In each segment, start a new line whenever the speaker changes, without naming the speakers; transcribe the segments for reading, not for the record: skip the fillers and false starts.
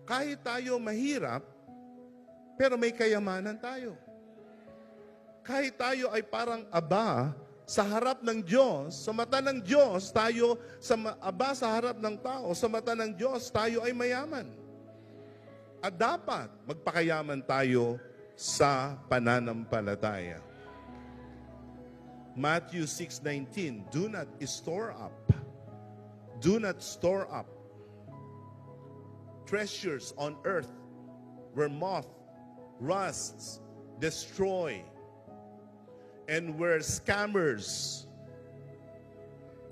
kahit tayo mahirap, pero may kayamanan tayo. Kahit tayo ay parang aba sa harap ng Diyos, sa mata ng Diyos, tayo aba sa harap ng tao, sa mata ng Diyos, tayo ay mayaman. At dapat magpakayaman tayo sa pananampalataya. Matthew 6:19, do not store up treasures on earth where moth rusts, destroy, and where scammers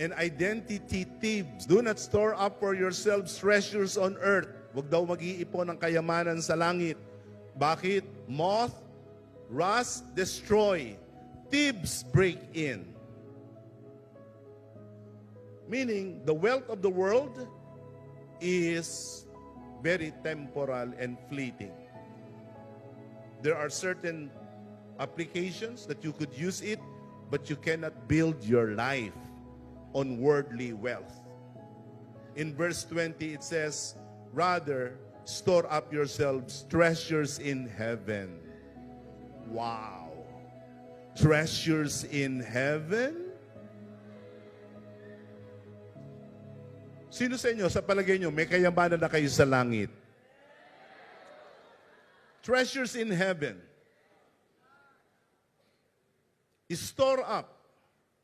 and identity thieves. Do not store up for yourselves treasures on earth. Huwag daw mag-iipon ng kayamanan sa langit. Bakit? Moth, rust, destroy. Thieves break in. Meaning, the wealth of the world is very temporal and fleeting. There are certain applications that you could use it, but you cannot build your life on worldly wealth. In verse 20, it says, rather, store up yourselves treasures in heaven. Wow! Treasures in heaven? Sino sa inyo, sa palagay nyo, may kayamanan na kayo sa langit? Treasures in heaven. Store up,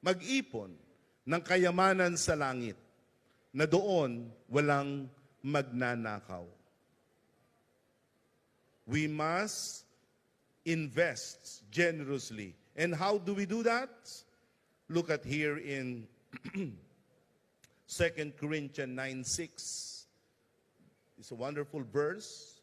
mag-ipon ng kayamanan sa langit na doon walang magnanakaw. We must invest generously. And how do we do that? Look at here in 2 Corinthians 9:6. It's a wonderful verse.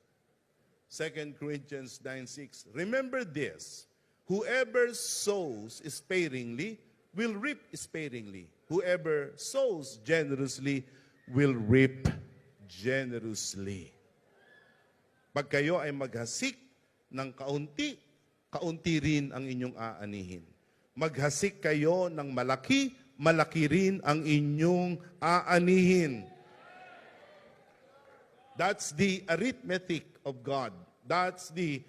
2 Corinthians 9:6. Remember this, whoever sows sparingly will reap sparingly. Whoever sows generously will reap generously. Pag kayo ay maghasik ng kaunti, kaunti rin ang inyong aanihin. Maghasik kayo ng malaki, malaki rin ang inyong aanihin. That's the arithmetic of God. That's the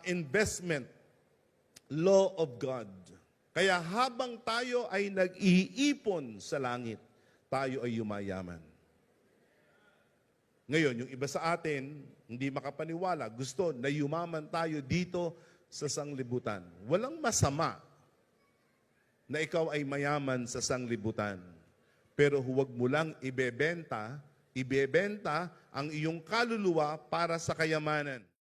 investment law of God. Kaya habang tayo ay nag-iipon sa langit, tayo ay yumayaman. Ngayon, yung iba sa atin, hindi makapaniwala, gusto na yumaman tayo dito sa sanglibutan. Walang masama na ikaw ay mayaman sa sanglibutan. Pero huwag mo lang ibebenta ang iyong kaluluwa para sa kayamanan.